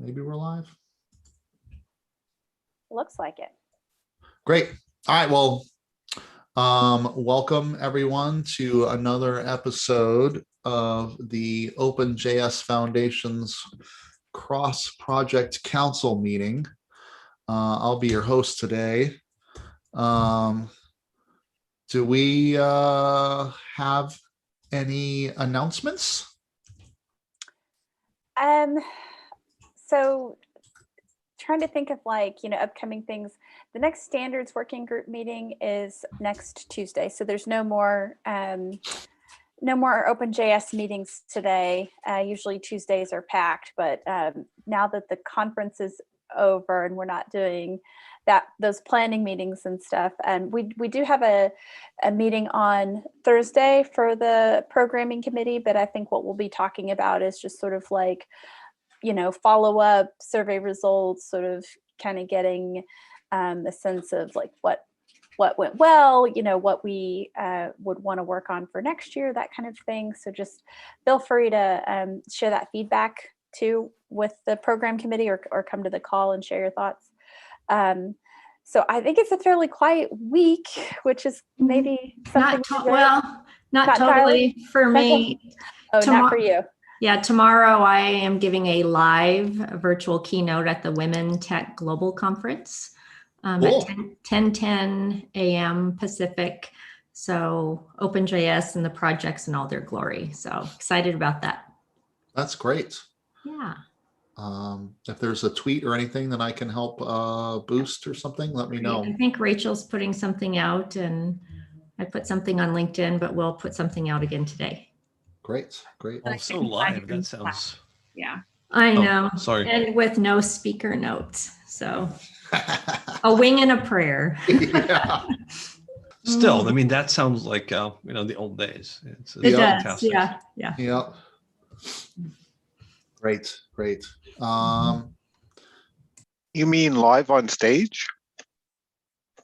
Maybe we're live. Looks like it. Great. All right. Well, welcome everyone to another episode of the OpenJS Foundation's Cross-Project Council meeting. I'll be your host today. Do we have any announcements? So trying to think of upcoming things. The next standards working group meeting is next Tuesday. So there's no more OpenJS meetings today. Usually Tuesdays are packed, but now that the conference is over and we're not doing those planning meetings and stuff, we do have a meeting on Thursday for the programming committee, but I think what we'll be talking about is just sort of like, follow up survey results, sort of kind of getting a sense of like what went well, what we would want to work on for next year, that kind of thing. So just feel free to share that feedback too with the program committee, or come to the call and share your thoughts. So I think it's a fairly quiet week, which is maybe something not totally for me. Oh, not for you. Yeah, tomorrow I am giving a live virtual keynote at the Women Tech Global Conference Cool. at 10:10 a.m. Pacific. So OpenJS and the projects in all their glory. So excited about that. That's great. Yeah. If there's a tweet or anything that I can help boost or something, let me know. I think Rachel's putting something out, and I put something on LinkedIn, but we'll put something out again today. Great. Oh, so live. That sounds. Yeah, I know. Oh, sorry. And with no speaker notes. So a wing and a prayer. Yeah. Still, I mean, that sounds like, the old days. It does. Fantastic. Yeah. Yeah. Great. You mean live on stage?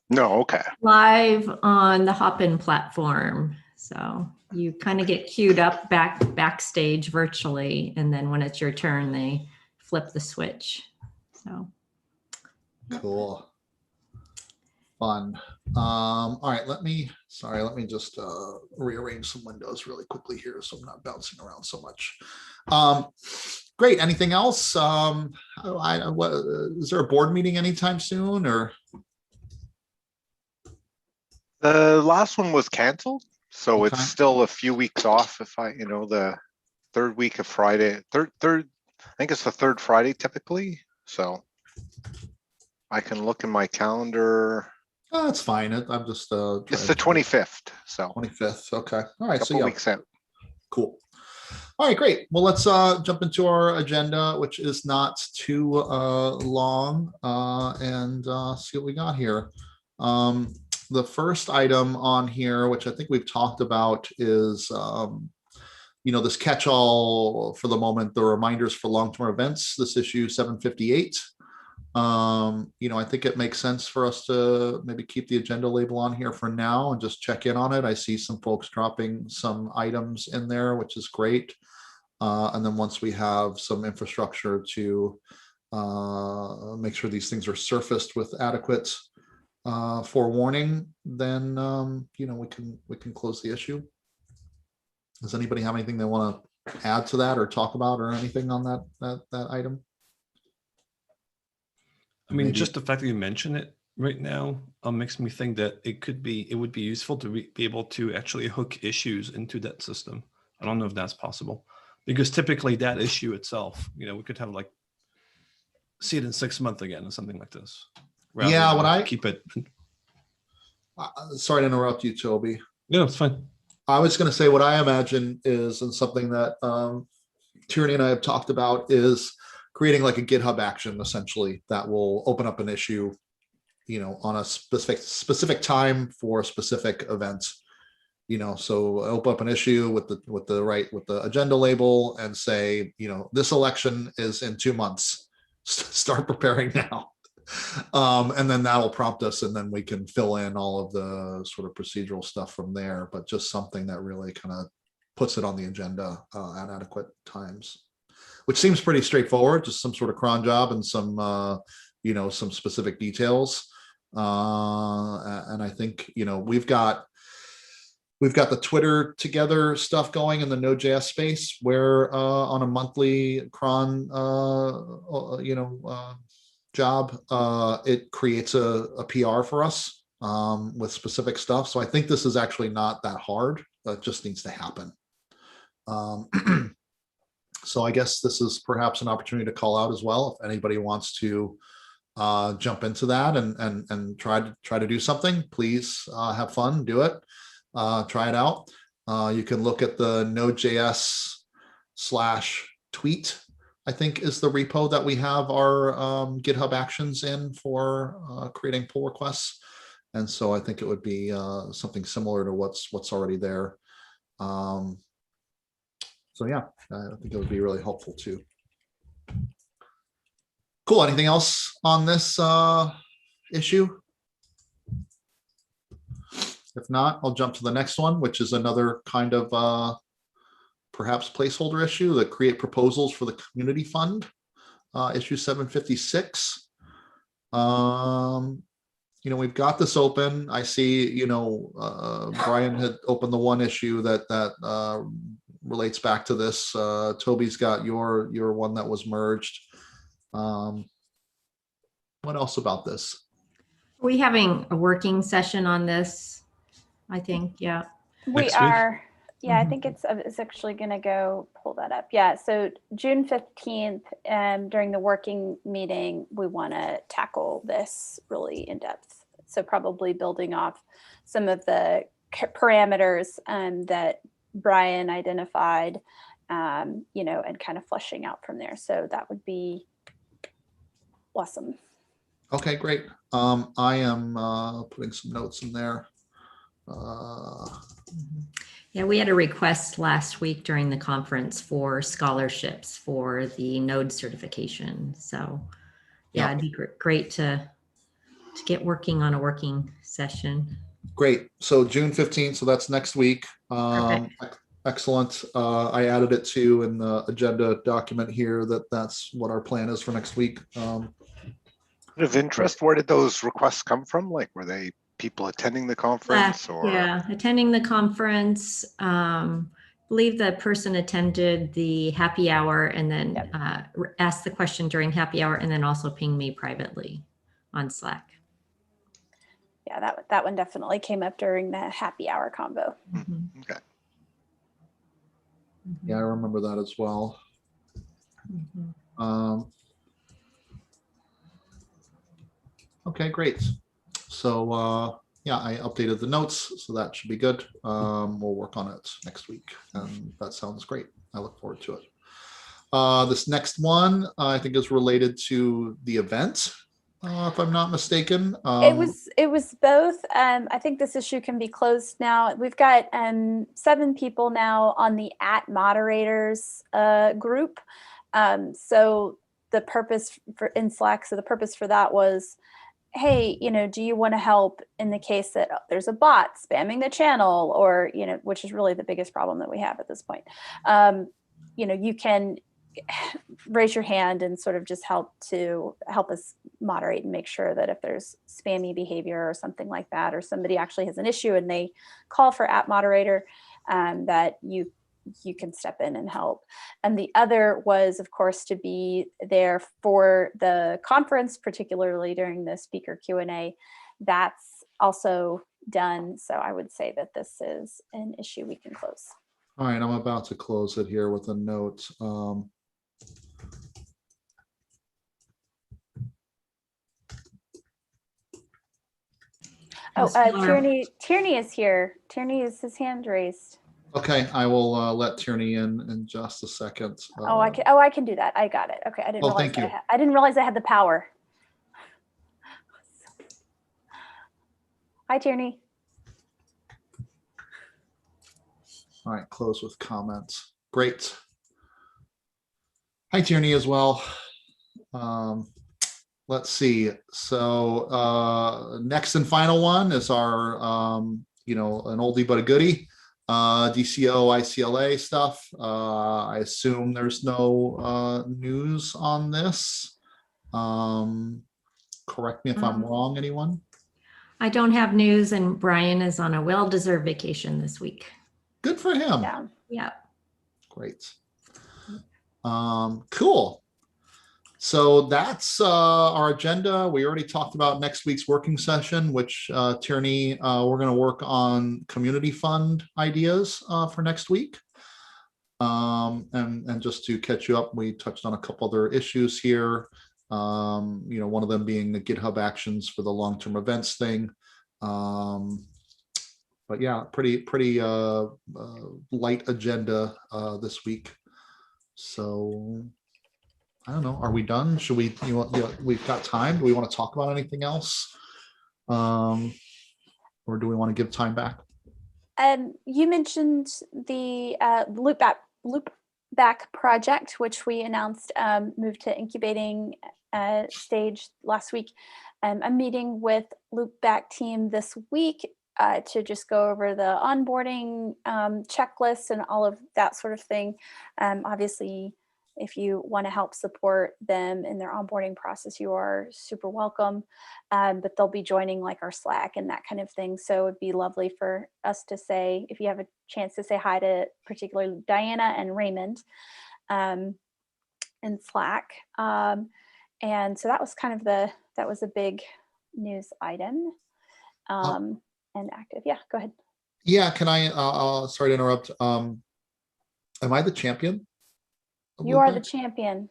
No, okay. Live on the Hopin platform. So you kind of get queued up backstage virtually, and then when it's your turn, they flip the switch. So Cool. Fun. All right, let me just rearrange some windows really quickly here so I'm not bouncing around so much. Great. Anything else? Is there a board meeting anytime soon, or? The last one was canceled, so Okay. it's still a few weeks off. If the third week of Friday, third, I think it's the third Friday typically. So I can look in my calendar. Oh, that's fine. I'm just It's the 25th. So 25th. Okay. All right. couple weeks out. Cool. All right, great. Well, let's jump into our agenda, which is not too long, and see what we got here. The first item on here, which I think we've talked about, is this catch-all for the moment, the reminders for long-term events, this issue 758. I think it makes sense for us to maybe keep the agenda label on here for now and just check in on it. I see some folks dropping some items in there, which is great. And then once we have some infrastructure to make sure these things are surfaced with adequate forewarning, then we can close the issue. Does anybody have anything they want to add to that or talk about or anything on that item? I mean, just the fact that you mention it right now makes me think that it would be useful to be able to actually hook issues into that system. I don't know if that's possible, because typically that issue itself, we could have see it in 6 months again or something like this. Yeah, when I keep it. Sorry to interrupt you, Toby. No, it's fine. I was going to say what I imagine is, and something that Tierney and I have talked about, is creating like a GitHub action essentially that will open up an issue, on a specific time for specific events. So open up an issue with the agenda label and say, this election is in 2 months. Start preparing now. And then that'll prompt us, and then we can fill in all of the sort of procedural stuff from there, but just something that really kind of puts it on the agenda at adequate times. which seems pretty straightforward, just some sort of cron job and some, some specific details. And I think, we've got the Twitter together stuff going in the Node.js space where on a monthly cron, job, it creates a PR for us with specific stuff. So I think this is actually not that hard. It just needs to happen. So I guess this is perhaps an opportunity to call out as well. If anybody wants to jump into that and try to do something, please have fun, do it, try it out. You can look at the Node.js/tweet, I think is the repo that we have our GitHub Actions in for creating pull requests. And so I think it would be something similar to what's already there. So yeah, I think it would be really helpful too. Cool. Anything else on this issue? If not, I'll jump to the next one, which is another kind of perhaps placeholder issue, the create proposals for the community fund, issue 756. We've got this open. I see, Brian had opened the one issue that relates back to this. Toby's got your one that was merged. What else about this? Are we having a working session on this? I think, yeah. We Next week? are. Yeah, Mhm. I think it's actually going to go pull that up. Yeah, so June 15th, during the working meeting, we want to tackle this really in depth. So probably building off some of the parameters that Brian identified, and kind of fleshing out from there. So that would be awesome. Okay, great. I am putting some notes in there. Yeah, we had a request last week during the conference for scholarships for the Node certification. So yeah, it'd be great to get working on a working session. Great. So June 15th, so that's next week. Perfect. Excellent. I added it to in the agenda document here that's what our plan is for next week. Of interest, where did those requests come from? Like, were they people attending the conference or? Yeah, attending the conference. Believe the person attended the happy hour and then asked the question during happy hour and then also pinged me privately on Slack. Yeah, that one definitely came up during the happy hour combo. Mhm. Okay. Yeah, I remember that as well. Mhm. Okay, great. So yeah, I updated the notes, so that should be good. We'll work on it next week, and that sounds great. I look forward to it. This next one, I think, is related to the event, if I'm not mistaken. It was both. I think this issue can be closed now. We've got 7 people now on the @moderators group. So the purpose in Slack, so the purpose for that was, hey, do you want to help in the case that there's a bot spamming the channel, or, which is really the biggest problem that we have at this point. You can raise your hand and sort of just help us moderate and make sure that if there's spammy behavior or something like that, or somebody actually has an issue and they call for @moderator, that you can step in and help. And the other was, of course, to be there for the conference, particularly during the speaker Q&A. That's also done. So I would say that this is an issue we can close. All right, I'm about to close it here with a note. Tierney is here. Tierney is his hand raised. Okay, I will let Tierney in just a second. I can do that. I got it. Okay, I didn't realize thank you. I didn't realize I had the power. Hi, Tierney. All right, close with comments. Great. Hi, Tierney, as well. Let's see. So next and final one is our, an oldie but a goodie. DCO, ICLA stuff. I assume there's no news on this. Correct me if I'm wrong, anyone? I don't have news, and Brian is on a well-deserved vacation this week. Good for him. Yeah. Yeah. Great. Cool. So that's our agenda. We already talked about next week's working session, which Tierney, we're going to work on community fund ideas for next week. And just to catch you up, we touched on a couple other issues here. One of them being the GitHub Actions for the long-term events thing. But yeah, pretty light agenda this week. So I don't know. Are we done? Should we? We've got time. Do we want to talk about anything else, or do we want to give time back? You mentioned the Loopback project, which we announced moved to incubating stage last week. I'm meeting with Loopback team this week to just go over the onboarding checklist and all of that sort of thing. Obviously, if you want to help support them in their onboarding process, you are super welcome. But they'll be joining like our Slack and that kind of thing. So it'd be lovely for us to say, if you have a chance to say hi to particularly Diana and Raymond in Slack. And so that was kind of that was a big news item. And active. Yeah, go ahead. Yeah, can I, sorry to interrupt. Am I the champion? You are the champion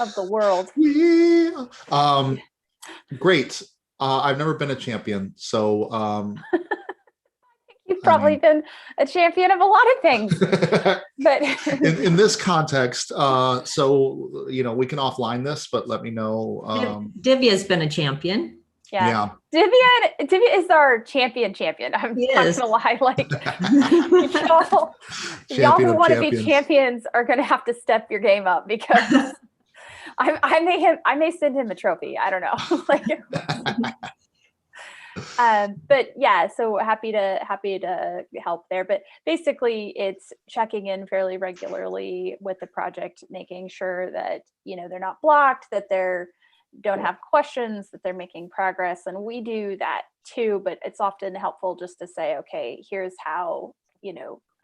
of the world. Yeah. Great. I've never been a champion, so you've probably been a champion of a lot of things. But in this context, so we can offline this, but let me know. Divya's been a champion. Yeah. Divya is our champion. I'm not gonna lie, like y'all who want to be champions are gonna have to step your game up, because I may send him a trophy. I don't know. But yeah, so happy to help there. But basically it's checking in fairly regularly with the project, making sure that they're not blocked, that they're don't have questions, that they're making progress. And we do that too, but it's often helpful just to say, okay, here's how,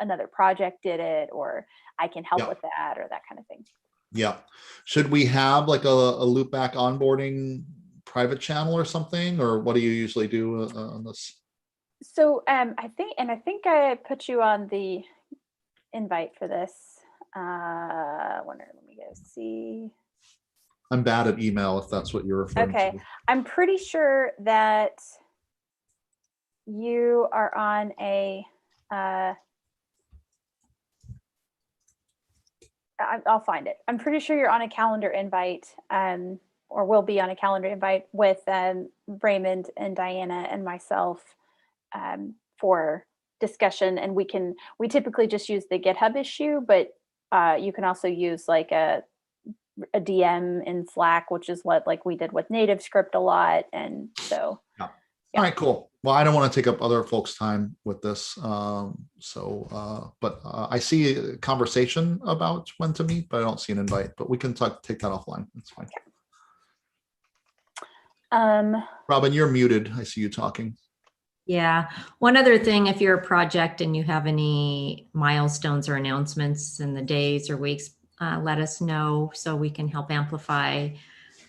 another project did it, or I can help with that, or that kind of thing. Yeah. Should we have like a loopback onboarding private channel or something, or what do you usually do on this? So I think I put you on the invite for this. Let me go see. I'm bad at email, if that's what you're referring to. Okay, I'm pretty sure that you are on a, I'll find it. I'm pretty sure you're on a calendar invite, or will be on a calendar invite with Raymond and Diana and myself for discussion. And we typically just use the GitHub issue, but you can also use like a DM in Slack, which is what we did with NativeScript a lot. And so yeah. All right, cool. Well, I don't want to take up other folks' time with this. But I see a conversation about when to meet, but I don't see an invite, but we can take that offline. That's fine. Okay. Robin, you're muted. I see you talking. Yeah. One other thing, if you're a project and you have any milestones or announcements in the days or weeks, let us know so we can help amplify.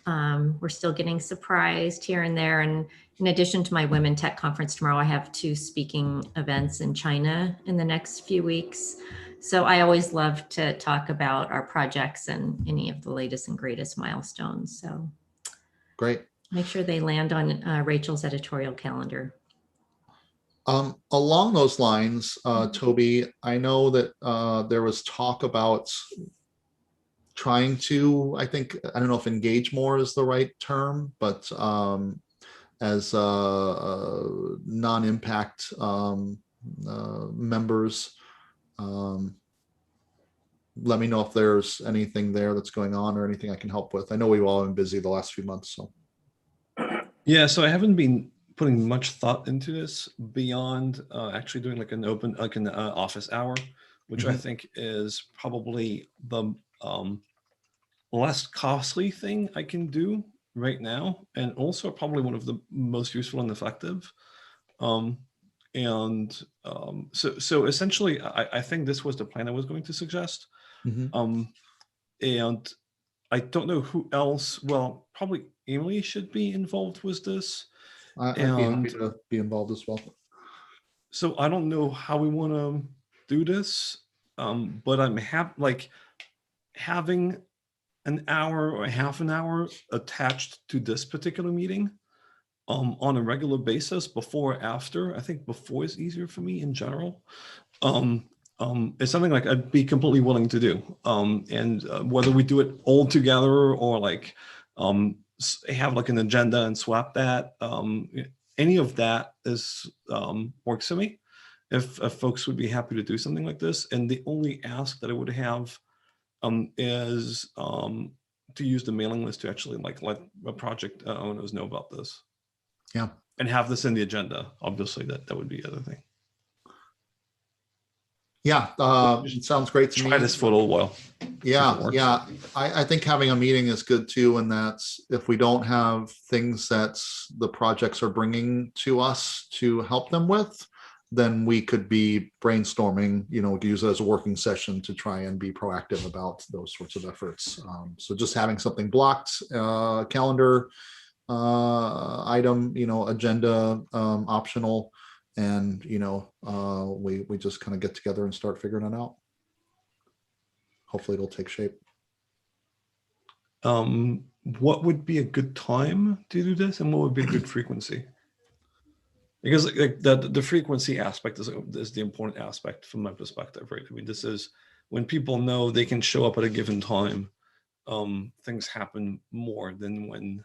We're still getting surprised here and there. And in addition to my Women Tech Conference tomorrow, I have 2 speaking events in China in the next few weeks. So I always love to talk about our projects and any of the latest and greatest milestones. So great. Make sure they land on Rachel's editorial calendar. Along those lines, Toby, I know that there was talk about trying to, I don't know if engage more is the right term, but as non-impact members, let me know if there's anything there that's going on or anything I can help with. I know we've all been busy the last few months, so. Yeah, so I haven't been putting much thought into this beyond actually doing like an office hour, which I think is probably the less costly thing I can do right now, and also probably one of the most useful and effective. So essentially, I think this was the plan I was going to suggest. And I don't know who else. Well, probably Emily should be involved with this. I'd be happy to be involved as well. So I don't know how we want to do this, but I'm having an hour or half an hour attached to this particular meeting on a regular basis, before or after. I think before is easier for me in general. It's something like I'd be completely willing to do. And whether we do it all together or like have like an agenda and swap that, any of that is works for me. If folks would be happy to do something like this. And the only ask that I would have is to use the mailing list to actually like let a project owners know about this. Yeah. And have this in the agenda. Obviously, that would be the other thing. Yeah, it sounds great to me. Try this for a little while. Yeah, yeah. I think having a meeting is good too, and that's if we don't have things that the projects are bringing to us to help them with, then we could be brainstorming, we could use it as a working session to try and be proactive about those sorts of efforts. So just having something blocked, calendar item, agenda optional, and we just kind of get together and start figuring it out. Hopefully it'll take shape. What would be a good time to do this, and what would be a good frequency? Because like the frequency aspect is the important aspect from my perspective, right? I mean, this is when people know they can show up at a given time. Things happen more than when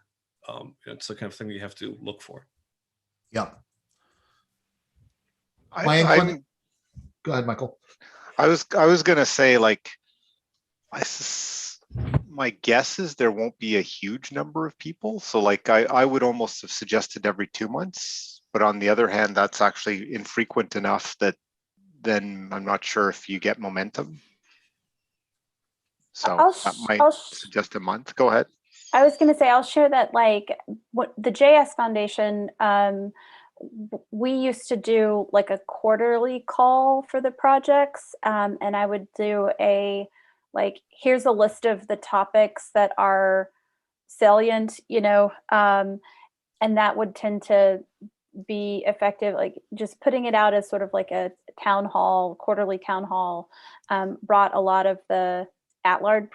it's the kind of thing you have to look for. Yeah. Go ahead, Michael. I was gonna say, like, my guess is there won't be a huge number of people. So like I would almost have suggested every 2 months. But on the other hand, that's actually infrequent enough that then I'm not sure if you get momentum. So I might suggest a month. Go ahead. I was going to say, I'll share that, like, what the JS Foundation, we used to do like a quarterly call for the projects. And I would do here's a list of the topics that are salient, and that would tend to be effective. Like just putting it out as sort of like a quarterly town hall, brought a lot of the at-large,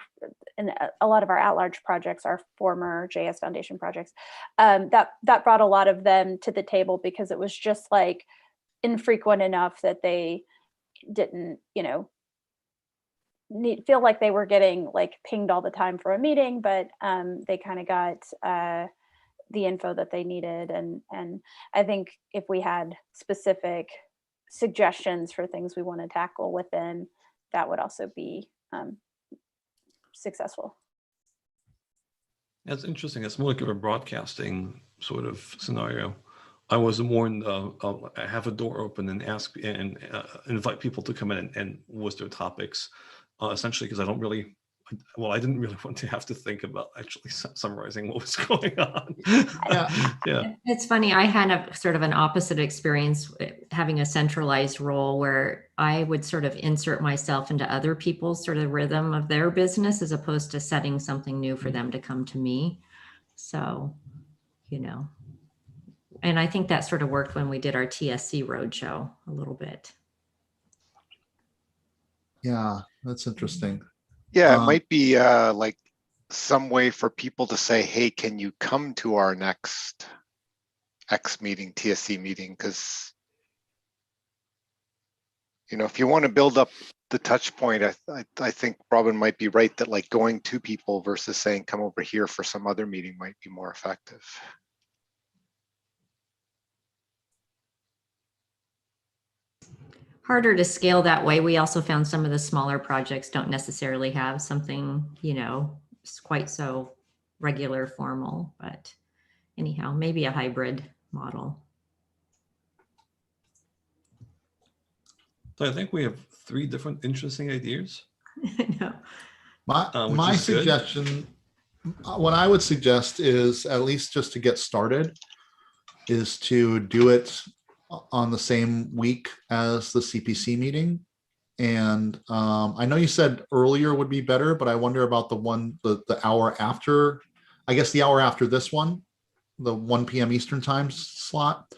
and a lot of our at-large projects are former JS Foundation projects. That brought a lot of them to the table because it was just like infrequent enough that they didn't, feel like they were getting like pinged all the time for a meeting, but they kind of got the info that they needed. And I think if we had specific suggestions for things we want to tackle within, that would also be successful. That's interesting. It's more like a broadcasting sort of scenario. I was more in have a door open and ask and invite people to come in and was their topics, essentially because I didn't really want to have to think about actually summarizing what was going on. Yeah. It's funny. I had a sort of an opposite experience having a centralized role where I would sort of insert myself into other people's sort of rhythm of their business as opposed to setting something new for them to come to me. So, and I think that sort of worked when we did our TSC roadshow a little bit. Yeah, that's interesting. Yeah, it might be like some way for people to say, hey, can you come to our next X meeting, TSC meeting? Because, if you want to build up the touch point, I think Robin might be right that like going to people versus saying, come over here for some other meeting might be more effective. Harder to scale that way. We also found some of the smaller projects don't necessarily have something, quite so regular formal, but anyhow, maybe a hybrid model. So I think we have 3 different interesting ideas, I know. which My is good. suggestion, what I would suggest is, at least just to get started, is to do it on the same week as the CPC meeting. And I know you said earlier would be better, but I wonder about the hour after, I guess the hour after this one, the 1 p.m. Eastern time slot.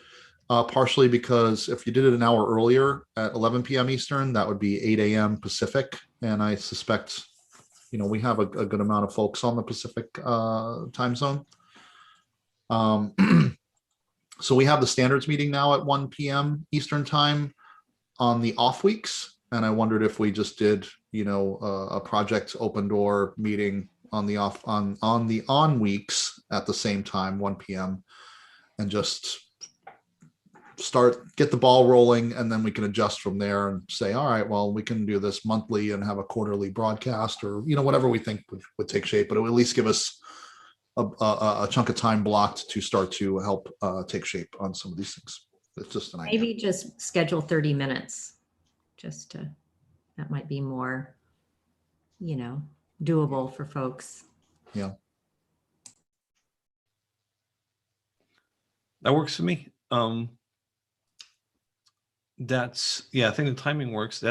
Partially because if you did it an hour earlier at 11 p.m. Eastern, that would be 8 a.m. Pacific. And I suspect, we have a good amount of folks on the Pacific time zone. So we have the standards meeting now at 1 p.m. Eastern time on the off weeks. And I wondered if we just did, a project open door meeting on the on weeks at the same time, 1 p.m. and just get the ball rolling, and then we can adjust from there and say, all right, well, we can do this monthly and have a quarterly broadcast, or whatever we think would take shape, but it would at least give us a chunk of time blocked to start to help take shape on some of these things. It's just an idea. Maybe just schedule 30 minutes, that might be more, doable for folks. Yeah. That works for me. I think the timing works.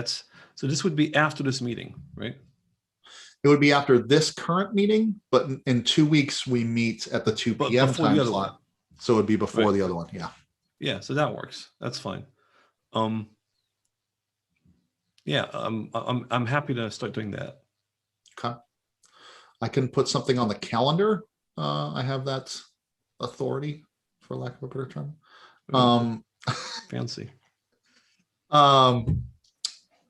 So this would be after this meeting, right? It would be after this current meeting, but in 2 weeks we meet at the 2 But p.m. before the time other slot. one. So it'd be before Right. the other one. Yeah. Yeah, so that works. That's fine. Yeah, I'm happy to start doing that. Okay. I can put something on the calendar. I have that authority, for lack of a better term. Fancy.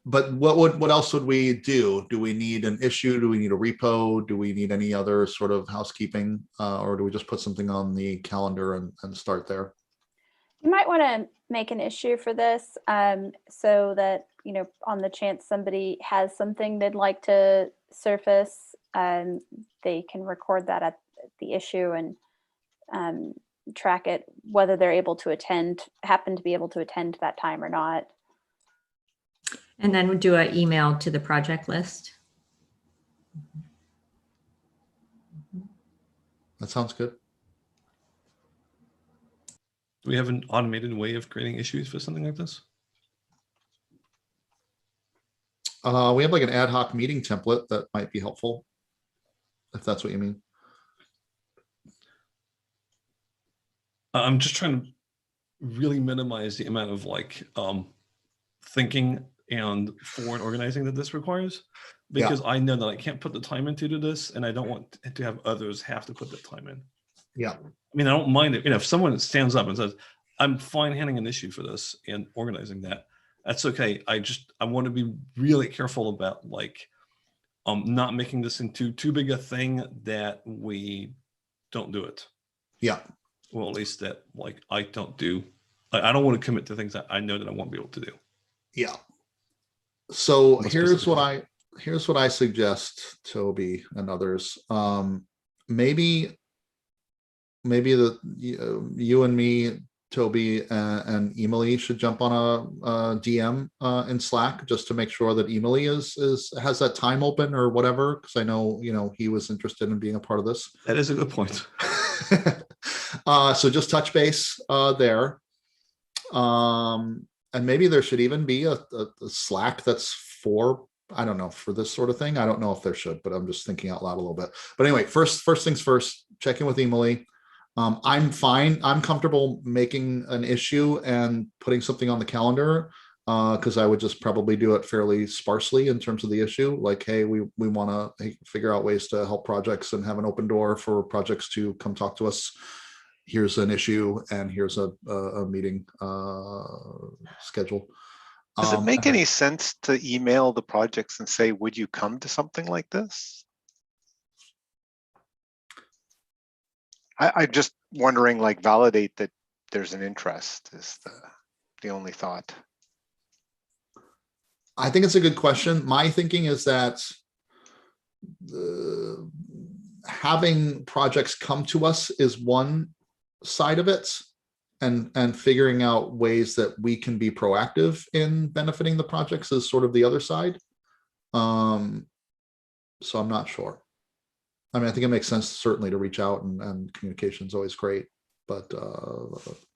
But what else would we do? Do we need an issue? Do we need a repo? Do we need any other sort of housekeeping? Or do we just put something on the calendar and start there? You might want to make an issue for this, so that, on the chance somebody has something they'd like to surface, they can record that at the issue and track it, whether they're able to happen to be able to attend that time or not. And then do an email to the project list. That sounds good. Do we have an automated way of creating issues for something like this? We have like an ad hoc meeting template that might be helpful, if that's what you mean. I'm just trying to really minimize the amount of thinking and forward organizing that this requires, because I know that I can't put the time into this, and I don't want to have others have to put the time in. Yeah. I mean, I don't mind it. If someone stands up and says, I'm fine handling an issue for this and organizing that, that's okay. I want to be really careful about not making this into too big a thing that we don't do it. Yeah. Well, at least that I don't do. I don't want to commit to things that I know that I won't be able to do. Yeah. So More here's what I suggest, Toby and others. Maybe you and me, Toby, and Emily should jump on a DM in Slack, just to make sure that Emily has that time open or whatever, because I know he was interested in being a part of this. That is a good point. So just touch base there. And maybe there should even be a Slack that's for this sort of thing. I don't know if there should, but I'm just thinking out loud a little bit. But anyway, first things first, check in with Emily. I'm fine. I'm comfortable making an issue and putting something on the calendar, because I would just probably do it fairly sparsely in terms of the issue. Like, hey, we want to figure out ways to help projects and have an open door for projects to come talk to us. Here's an issue, and here's a meeting schedule. Does it make any sense to email the projects and say, would you come to something like this? I'm just wondering, validate that there's an interest is the only thought. I think it's a good question. My thinking is that having projects come to us is one side of it, and figuring out ways that we can be proactive in benefiting the projects is sort of the other side. So I'm not sure. I mean, I think it makes sense certainly to reach out, and communication is always great. But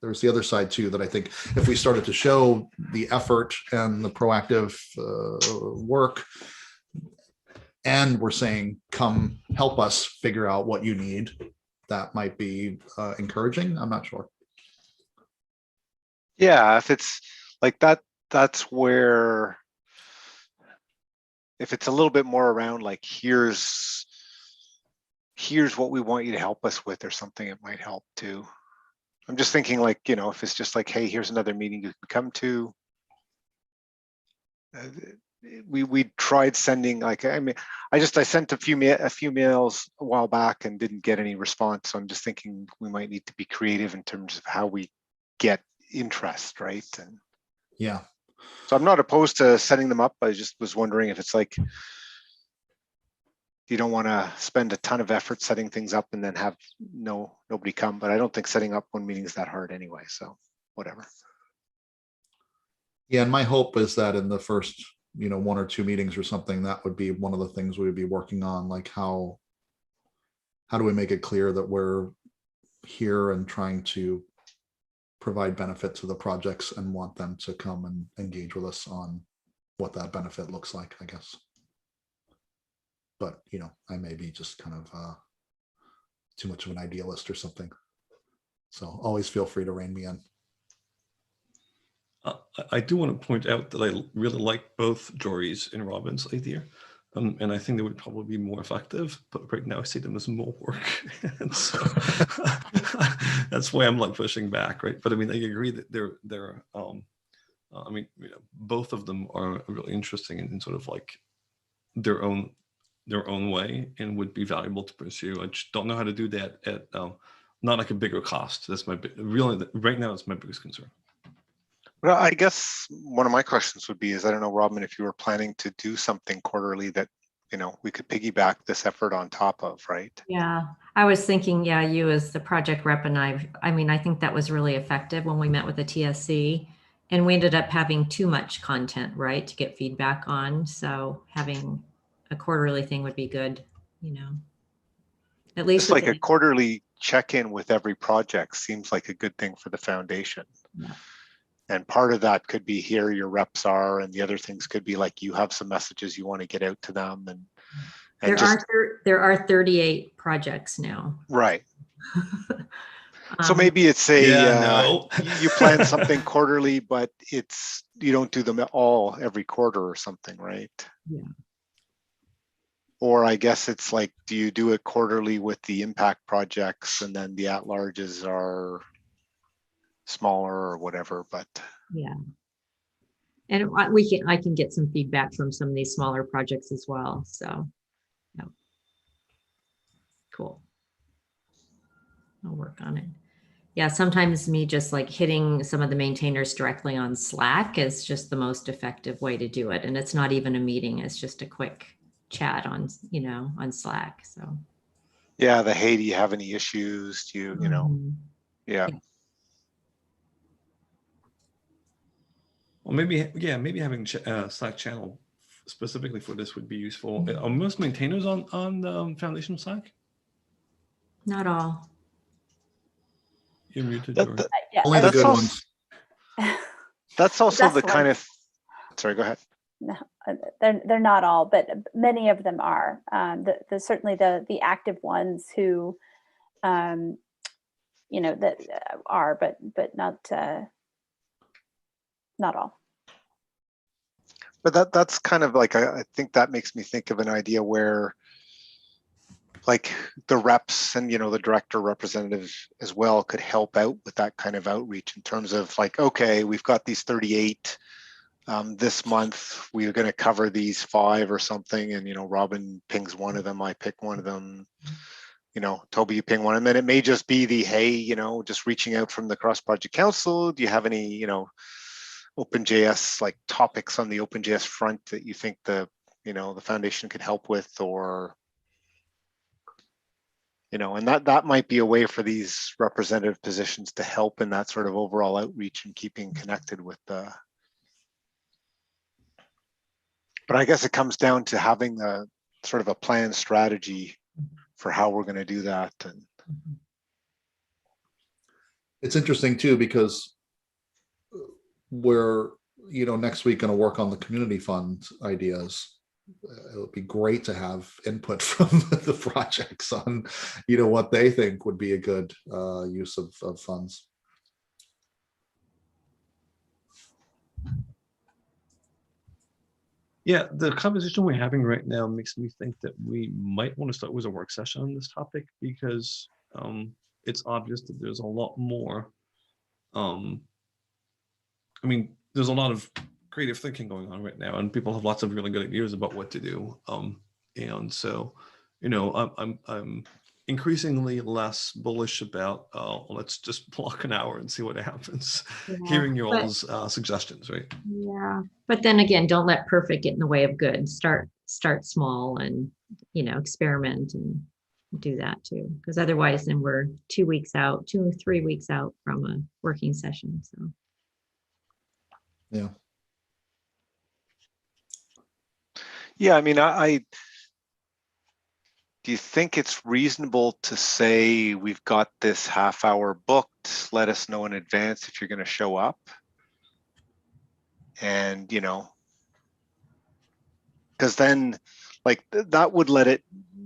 there's the other side too, that I think if we started to show the effort and the proactive work, and we're saying, come help us figure out what you need, that might be encouraging. I'm not sure. Yeah, if it's like that, that's where, if it's a little bit more around like, here's what we want you to help us with or something, it might help too. I'm just thinking like, you know, if it's just like, hey, here's another meeting you can come to. We tried sending, like, I mean, I sent a few mails a while back and didn't get any response. So I'm just thinking we might need to be creative in terms of how we get interest, right? And Yeah. so I'm not opposed to setting them up. I just was wondering if it's like, you don't want to spend a ton of effort setting things up and then have nobody come. But I don't think setting up one meeting is that hard anyway. So whatever. Yeah, and my hope is that in the first, 1 or 2 meetings or something, that would be one of the things we would be working on, like how do we make it clear that we're here and trying to provide benefit to the projects and want them to come and engage with us on what that benefit looks like, I guess. But, I may be just kind of too much of an idealist or something. So always feel free to rein me in. I do want to point out that I really like both Jory's and Robin's idea. And I think they would probably be more effective, but right now I see them as more work. And so that's why I'm like pushing back, right? But I mean, I agree that they're I mean, both of them are really interesting in sort of like their own way and would be valuable to pursue. I just don't know how to do that at not like a bigger cost. That's really right now. It's my biggest concern. Well, I guess one of my questions would be is, I don't know, Robin, if you were planning to do something quarterly that, we could piggyback this effort on top of, right? Yeah, I was thinking, yeah, you as the project rep and I mean, I think that was really effective when we met with the TSC, and we ended up having too much content, right, to get feedback on. So having a quarterly thing would be good, at least Just like a quarterly check-in with every project seems like a good thing for the foundation. Yeah. And part of that could be here your reps are, and the other things could be like you have some messages you want to get out to them, and there are 38 projects now. Right. So maybe it's you plan something quarterly, but you don't do them all every quarter or something, right? Yeah. Or I guess it's like, do you do it quarterly with the impact projects and then the at-larges are smaller or whatever, but yeah. And I can get some feedback from some of these smaller projects as well. So, yeah. Cool. I'll work on it. Yeah, sometimes me just like hitting some of the maintainers directly on Slack is just the most effective way to do it. And it's not even a meeting, it's just a quick chat on, on Slack. So yeah, hey, do you have any issues? Do you, yeah. Well, maybe having Slack channel specifically for this would be useful. Are most maintainers on the foundation Slack? Not all. You're muted. Yeah, Only the good ones. That's also the kind of. Sorry, go ahead. No, they're not all, but many of them are. Certainly the active ones who, that are, but not all. But that's kind of like, I think that makes me think of an idea where like the reps and, the director representative as well could help out with that kind of outreach in terms of like, okay, we've got these 38 this month, we're going to cover these 5 or something. And, Robin pings one of them, I pick one of them, Toby, you ping one. And then it may just be hey, just reaching out from the cross project council. Do you have any, OpenJS like topics on the OpenJS front that you think the foundation could help with, or And that might be a way for these representative positions to help in that sort of overall outreach and keeping connected with the. But I guess it comes down to having a sort of a planned strategy for how we're going to do that. And It's interesting too, because we're, next week going to work on the community fund ideas. It would be great to have input from the projects on, what they think would be a good use of funds. Yeah, the conversation we're having right now makes me think that we might want to start with a work session on this topic, because it's obvious that there's a lot more. There's a lot of creative thinking going on right now, and people have lots of really good ideas about what to do. And so, I'm increasingly less bullish about, let's just block an hour and see what happens. Yeah, Hearing your all's suggestions, right? Yeah, but then again, don't let perfect get in the way of good. Start small and, experiment and do that too. Because otherwise then we're 2 weeks out, 2 or 3 weeks out from a working session. So Yeah. yeah, I do you think it's reasonable to say we've got this half hour booked? Let us know in advance if you're going to show up. And, because then like that would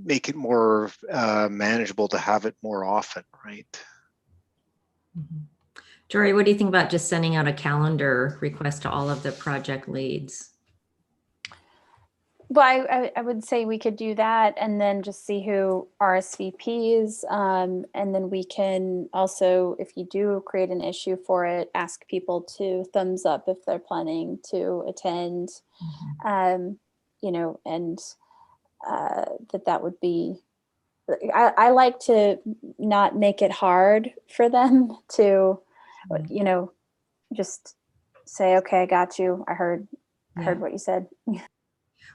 make it more manageable to have it more often, right? Jory, what do you think about just sending out a calendar request to all of the project leads? Well, I would say we could do that and then just see who RSVPs. And then we can also, if you do create an issue for it, ask people to thumbs up if they're planning to attend, and that would be, I like to not make it hard for them to, just say, okay, I got you. I heard what you said.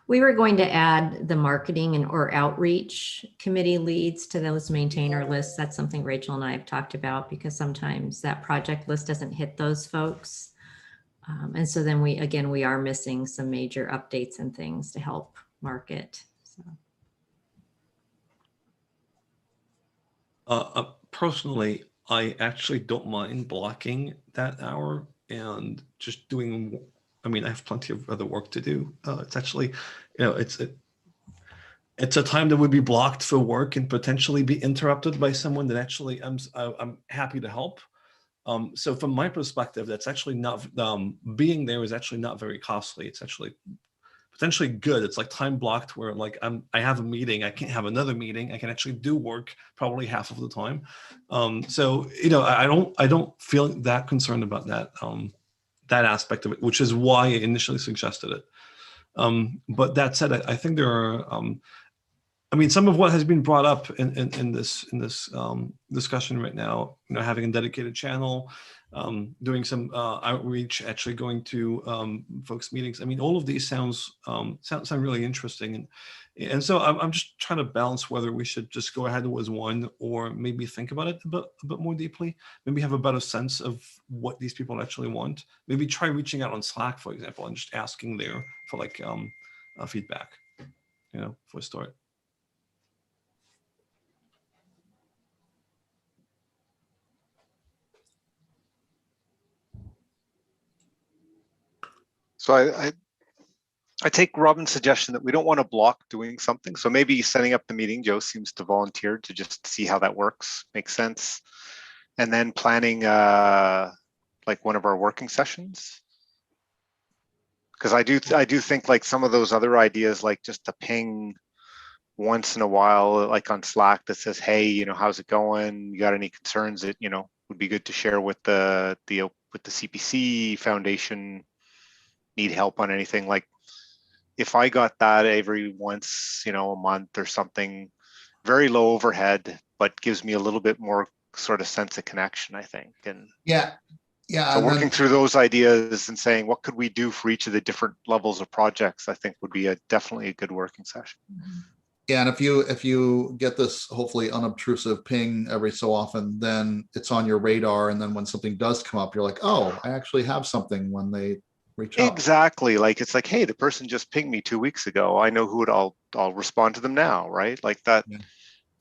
We were going to add the marketing or outreach committee leads to those maintainer lists. That's something Rachel and I have talked about, because sometimes that project list doesn't hit those folks. And so then we are missing some major updates and things to help market. So. Personally, I actually don't mind blocking that hour and just doing. I have plenty of other work to do. It's actually, it's a time that would be blocked for work and potentially be interrupted by someone that actually I'm happy to help. So from my perspective, that's actually not, being there is actually not very costly. It's actually potentially good. It's like time blocked where like I have a meeting, I can't have another meeting. I can actually do work probably half of the time. So I don't feel that concerned about that that aspect of it, which is why I initially suggested it. But that said, I think there are. Some of what has been brought up in this discussion right now, having a dedicated channel, doing some outreach, actually going to folks' meetings. All of these sound really interesting, and so I'm just trying to balance whether we should just go ahead with one or maybe think about it a bit more deeply. Maybe have a better sense of what these people actually want. Maybe try reaching out on Slack, for example, and just asking there for like feedback, for a start. So I take Robin's suggestion that we don't want to block doing something. So maybe setting up the meeting, Joe seems to volunteer to just see how that works. Makes sense. And then planning like one of our working sessions. Because I do think like some of those other ideas, like just a ping once in a while, like on Slack that says, hey, how's it going? You got any concerns that, would be good to share with the CPC Foundation, need help on anything. Like if I got that every once, a month or something, very low overhead, but gives me a little bit more sort of sense of connection, I think. And yeah. So working through those ideas and saying, what could we do for each of the different levels of projects, I think would be definitely a good working session. Yeah, and if you get this hopefully unobtrusive ping every so often, then it's on your radar. And then when something does come up, you're like, oh, I actually have something when they reach out. Exactly. Like it's like, hey, the person just pinged me 2 weeks ago. I know I'll respond to them now, right? Like that. Yeah.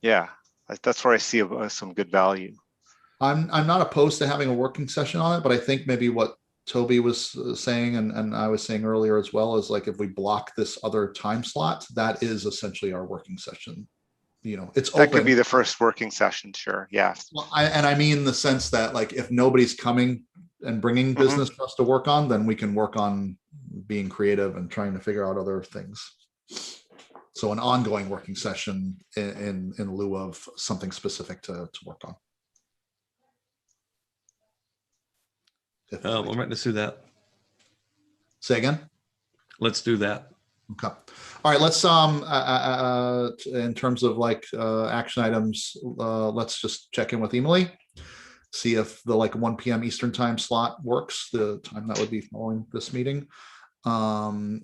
Yeah, that's where I see some good value. I'm not opposed to having a working session on it, but I think maybe what Toby was saying and I was saying earlier as well is like if we block this other time slot, that is essentially our working session. It's That could be open. the first working session. Sure. Yeah. Well, I mean the sense that like if nobody's coming and bringing business for us to work on, then we can work on being creative and trying to figure out other things. So an ongoing working session in lieu of something specific to work on. We'll let's do that. Say again. Let's do that. Okay. All right. Let's in terms of like action items, let's just check in with Emily, see if the like 1 p.m. Eastern time slot works, the time that would be following this meeting. And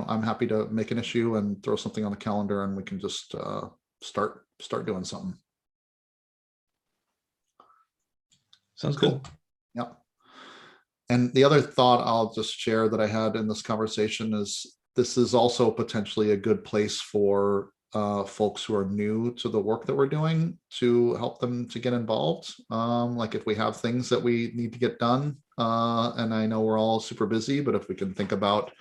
I'm happy to make an issue and throw something on the calendar, and we can just start doing something. Sounds Cool. good. Yeah. And the other thought I'll just share that I had in this conversation is this is also potentially a good place for folks who are new to the work that we're doing to help them to get involved. Like if we have things that we need to get done, and I know we're all super busy, but if we can think about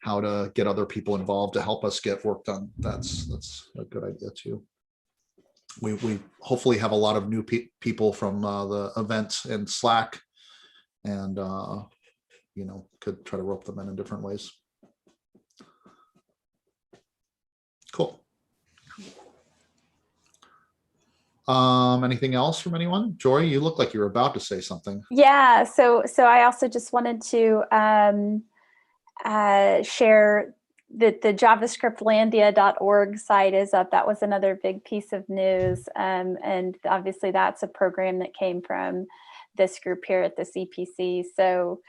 how to get other people involved to help us get work done, that's a good idea too. We hopefully have a lot of new people from the event in Slack, and could try to rope them in different ways. Cool. Anything else from anyone? Jory, you look like you were about to say something. Yeah, so I also just wanted to share that the javascriptlandia.org site is up. That was another big piece of news. And obviously that's a program that came from this group here at the CPC. So,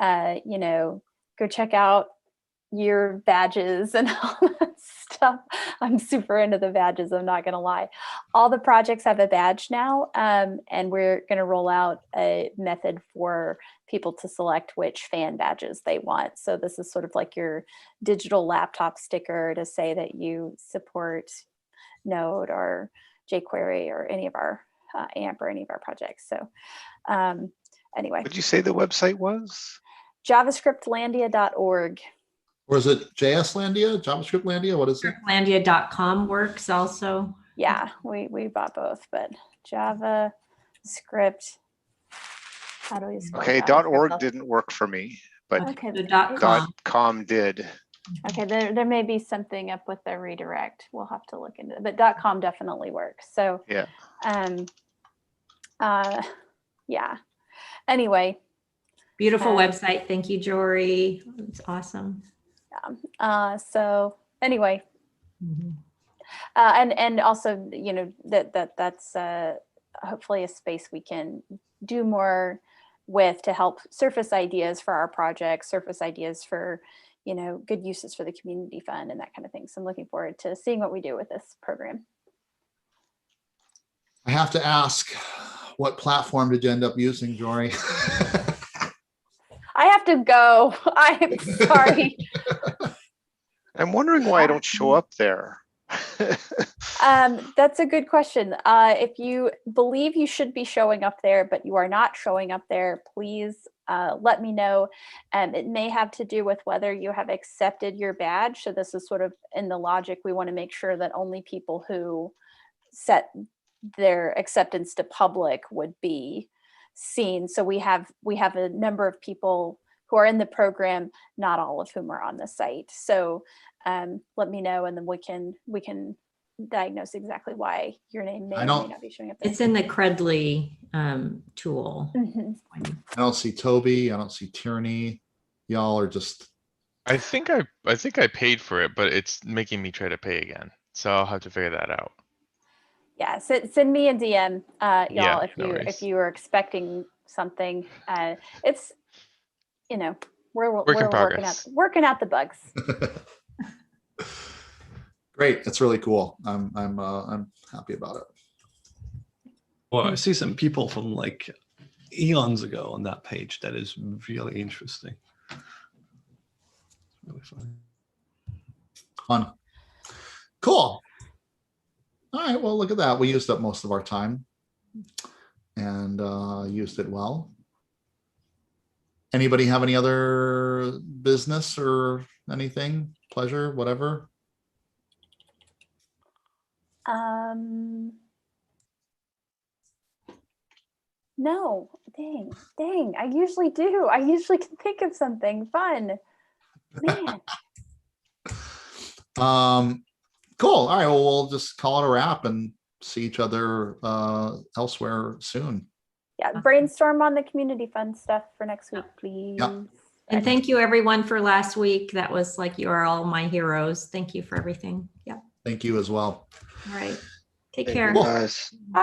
go check out your badges and all that stuff. I'm super into the badges, I'm not going to lie. All the projects have a badge now, and we're going to roll out a method for people to select which fan badges they want. So this is sort of like your digital laptop sticker to say that you support Node or jQuery or any of our AMP or any of our projects. So anyway. Would you say the website was? javascriptlandia.org. Or is it JSlandia, JavaScriptlandia? What is it? JavaScriptlandia.com works also. Yeah, we bought both, but JavaScript. How do we spell Okay, .org didn't work for me, but Okay, The .com. .com did. okay, there may be something up with the redirect. We'll have to look into it, but .com definitely works. So Yeah. Yeah. Anyway. Beautiful website. Thank you, Jory. It's awesome. So anyway, and also, that's hopefully a space we can do more with to help surface ideas for our projects, surface ideas for, good uses for the community fund and that kind of thing. So I'm looking forward to seeing what we do with this program. I have to ask, what platform did you end up using, Jory? I have to go. I'm sorry. I'm wondering why I don't show up there. That's a good question. If you believe you should be showing up there, but you are not showing up there, please let me know. It may have to do with whether you have accepted your badge. So this is sort of in the logic. We want to make sure that only people who set their acceptance to public would be seen. So we have a number of people who are in the program, not all of whom are on the site. So let me know, and then we can diagnose exactly why your name may or may not be showing up there. It's in the Credly tool. I don't see Toby. I don't see Tierney. Y'all are just. I think I paid for it, but it's making me try to pay again. So I'll have to figure that out. Yeah, send me a DM, y'all, Yeah, if you are expecting something. It's we're Work in progress. working out the bugs. Great. That's really cool. I'm happy about it. Well, I see some people from like eons ago on that page. That is really interesting. Really fun. Fun. Cool. All right. Well, look at that. We used up most of our time and used it well. Anybody have any other business or anything? Pleasure, whatever? No, dang. I usually do. I usually can think of something fun. Man. Cool. All right. Well, we'll just call it a wrap and see each other elsewhere soon. Yeah, brainstorm on the community fund stuff for next week, please. And thank you everyone for last week. That was like, you are all my heroes. Thank you for everything. Yeah. Thank you as well. All right. Take Thank care. you, guys. Bye.